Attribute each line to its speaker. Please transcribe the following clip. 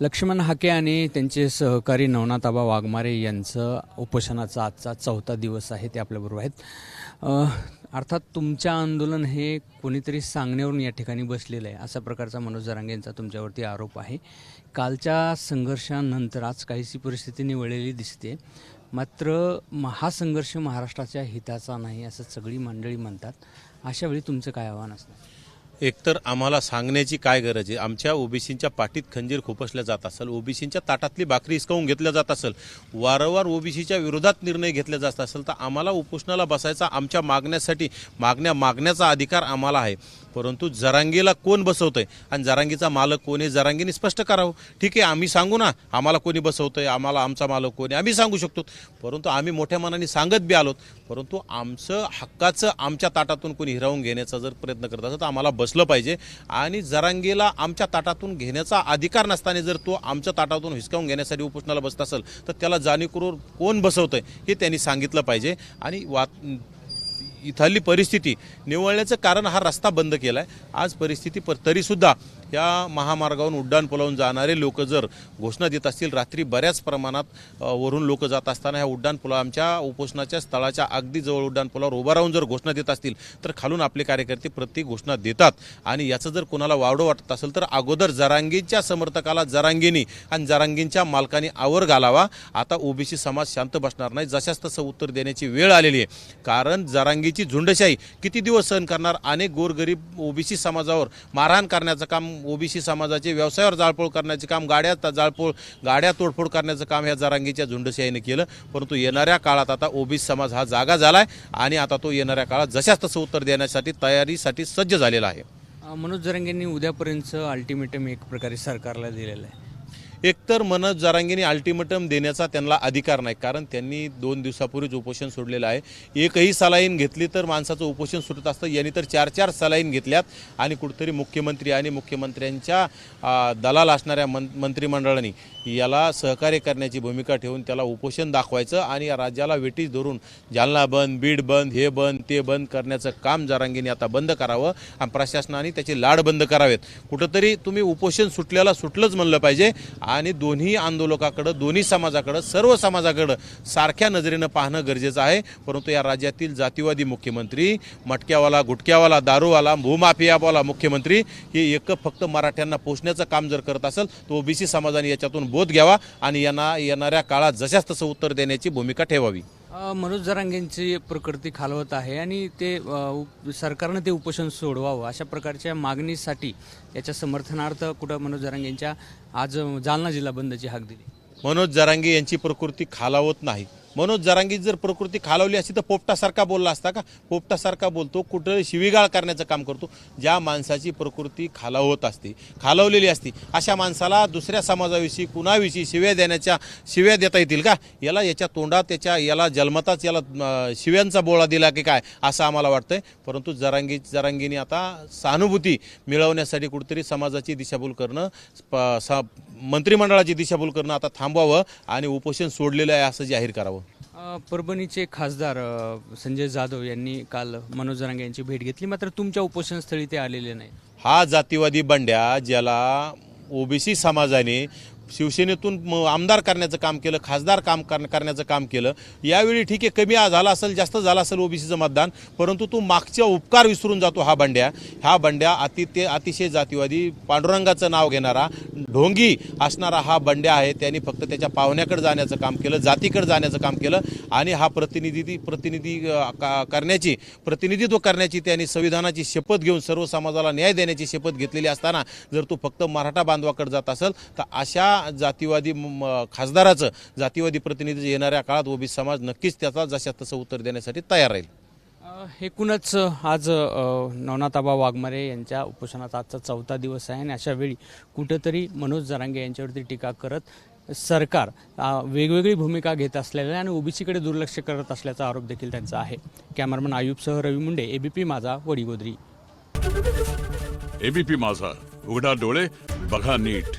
Speaker 1: लक्ष्मण हाके आणि त्यांचे सहकारी नवनाथाबा वाघमारे यांचं उपोषणाचा आजचा 4था दिवस आहे. ते आपल्याबरोबर आहेत. अर्थात तुमच्या आंदोलन हे कोणीतरी सांगण्यावरून या ठिकाणी बसलेलं आहे अशा प्रकारचा मनोज जरांगे यांचा तुमच्यावरती आरोप आहे. कालच्या संघर्षानंतर आज काहीशी परिस्थिती निवळलेली दिसते. मात्र हा संघर्ष महाराष्ट्राच्या हिताचा नाही असं सगळी मंडळी म्हणतात. अशा वेळी तुमचं काय आव्हान असणार?
Speaker 2: एकतर आम्हाला सांगण्याची काय गरज आहे? आमच्या ओबीसींच्या पाठीत खंजीर खुपसल्या जात असेल, ओबीसींच्या ताटातली भाकरी हिसकावून घेतल्या जात असेल, वारंवार ओबीसीच्या विरोधात निर्णय घेतले जात असेल तर आम्हाला उपोषणाला बसायचा, आमच्या मागण्यासाठी मागण्याचा अधिकार आम्हाला आहे. परंतु जरांगीला कोण बसवतंय आणि जरांगीचा मालक कोण आहे? जरांगीने स्पष्ट करावं. ठीक आहे, आम्ही सांगू ना आम्हाला कोणी बसवतंय, आम्हाला आमचा मालक कोण आहे आम्ही सांगू शकतो. परंतु आम्ही मोठ्या मनाने सांगत बी आलोत. परंतु आमचं हक्काचं आमच्या ताटातून कोणी हिरावून घेण्याचा जर प्रयत्न करत असेल तर आम्हाला बसलं पाहिजे. आणि जरांगीला आमच्या ताटातून घेण्याचा अधिकार नसताना जर तो आमच्या ताटातून हिसकावून घेण्यासाठी उपोषणाला बसत असेल तर त्याला जाणीवपूर्वक कोण बसवतंय हे त्यांनी सांगितलं पाहिजे. आणि इथली परिस्थिती निवळण्याचं कारण हा रस्ता बंद केला आहे. आज परिस्थिती तरीसुद्धा या महामार्गावरून उड्डाणपुलावरून जाणारे लोक जर घोषणा देत असतील, रात्री बऱ्याच प्रमाणात वरून लोक जात असताना ह्या उड्डाणपुला आमच्या उपोषणाच्या स्थळाच्या अगदी जवळ उड्डाणपुलावर उभा राहून जर घोषणा देत असतील तर खालून आपले कार्यकर्ते प्रत्येक घोषणा देतात. आणि याचं जर कोणाला वावडं वाटत असेल तर अगोदर जरांगींच्या समर्थकाला जरांगींनी आणि जरांगींच्या मालकांनी आवर घालावा. आता ओबीसी समाज शांत बसणार नाही. जशाच तसं उत्तर देण्याची वेळ आलेली आहे. कारण जरांगीची झुंडशाही किती दिवस सहन करणार? अनेक गोरगरीब ओबीसी समाजावर मारहाण करण्याचं काम, ओबीसी समाजाचे व्यवसायावर जाळपोळ करण्याचे काम, गाड्या तोडफोड करण्याचं काम ह्या जरांगीच्या झुंडशाहीने केलं. परंतु येणाऱ्या काळात आता ओबीसी समाज हा जागा झालाय आणि आता तो येणाऱ्या काळात जशाच तसं उत्तर देण्यासाठी तयारीसाठी सज्ज झालेला आहे.
Speaker 1: मनोज जरांगेंनी उद्यापर्यंत अल्टिमेटम एक प्रकारे सरकारला दिलेलं आहे.
Speaker 2: एकतर मनोज जरांगेंनी अल्टिमेटम देण्याचा त्यांना अधिकार नाही. कारण त्यांनी 2 दिवसापूर्वीच उपोषण सोडलेलं आहे. एकही सलाईन घेतली तर माणसाचं उपोषण सुटत असतं. यांनी तर 4 सलाईन घेतल्यात. आणि कुठेतरी मुख्यमंत्री आणि मुख्यमंत्र्यांच्या दलाल असणाऱ्या मंत्रिमंडळाने याला सहकार्य करण्याची भूमिका ठेवून त्याला उपोषण दाखवायचं आणि या राज्याला वेटीस धरून जालना बंद, बीड बंद, हे बंद ते बंद करण्याचं काम जरांगेंनी आता बंद करावं आणि प्रशासनाने त्याचे लाड बंद करावेत. कुठंतरी तुम्ही उपोषण सुटलंच म्हणलं पाहिजे. आणि दोन्ही आंदोलकाकडं, दोन्ही समाजाकडं, सर्व समाजाकडं सारख्या नजरेनं पाहणं गरजेचं आहे. परंतु या राज्यातील जातीवादी मुख्यमंत्री, मटक्यावाला, गुटक्यावाला, दारूवाला, भूमाफियावाला मुख्यमंत्री हे फक्त मराठ्यांना पोषण्याचं काम जर करत असेल तर ओबीसी समाजाने याच्यातून बोध घ्यावा आणि येणाऱ्या काळात जशाच तसं उत्तर देण्याची भूमिका ठेवावी.
Speaker 1: मनोज जरांगेंची प्रकृती खालवत आहे आणि ते सरकारनं ते उपोषण सोडवावं अशा प्रकारच्या मागणीसाठी याच्या समर्थनार्थ कुठं मनोज जरांगेंच्या आज जालना जिल्हा बंदची हाक दिली.
Speaker 2: मनोज जरांगे यांची प्रकृती खालावत नाही. मनोज जरांगे जर प्रकृती खालावली असती तर पोपटासारखा बोलला असता का? पोपटासारखा बोलतो, कुठं शिवीगाळ करण्याचं काम करतो. ज्या माणसाची प्रकृती खालावत असते, खालावलेली असती, अशा माणसाला दुसऱ्या समाजाविषयी कुणाविषयी शिव्या देता येतील का? याच्या तोंडात याला जन्मताच शिव्यांचा बोळा दिला की काय असं आम्हाला वाटतंय. परंतु जरांगेने आता सहानुभूती मिळवण्यासाठी कुठेतरी समाजाची दिशाभूल करणं, मंत्रिमंडळाची दिशाभूल करणं आता थांबवावं आणि उपोषण सोडलेलं आहे असं जाहीर करावं.
Speaker 1: परभणीचे खासदार संजय जाधव यांनी काल मनोज जरांगे यांची भेट घेतली. मात्र तुमच्या उपोषणस्थळी ते आलेले नाही.
Speaker 2: हा जातीवादी बंड्या ज्याला ओबीसी समाजाने शिवसेनेतून आमदार करण्याचं काम केलं, खासदार करण्याचं काम केलं. यावेळी ठीक आहे, कमी झाला असेल, जास्त झालं असेल ओबीसीचं मतदान, परंतु तो मागच्या उपकार विसरून जातो. हा बंड्या अतिशय जातीवादी, पांडुरंगाचं नाव घेणारा, ढोंगी असणारा हा बंड्या आहे. त्यांनी फक्त त्याच्या पाहुण्याकडे जाण्याचं काम केलं, जातीकडे जाण्याचं काम केलं आणि हा प्रतिनिधित्व करण्याची त्यांनी संविधानाची शपथ घेऊन सर्व समाजाला न्याय देण्याची शपथ घेतलेली असताना जर तो फक्त मराठा बांधवाकडे जात असेल तर अशा जातीवादी खासदाराचं, जातीवादी प्रतिनिधी येणाऱ्या काळात ओबीसी समाज नक्कीच त्याचा जशा तसं उत्तर देण्यासाठी तयार राहील.
Speaker 1: एकूणच आज नवनाथाबा वाघमारे यांच्या उपोषणाचा आजचा 4था दिवस आहे आणि अशा वेळी कुठंतरी मनोज जरांगे यांच्यावरती टीका करत सरकार वेगवेगळी भूमिका घेत असलेल्या आणि ओबीसीकडे दुर्लक्ष करत असल्याचा आरोप देखील त्यांचा आहे. कॅमेरामन आयुबसह रवी मुंडे, एबीपी माझा, वडीगोद्री.
Speaker 3: एबीपी माझा, उघडा डोळे बघा नीट.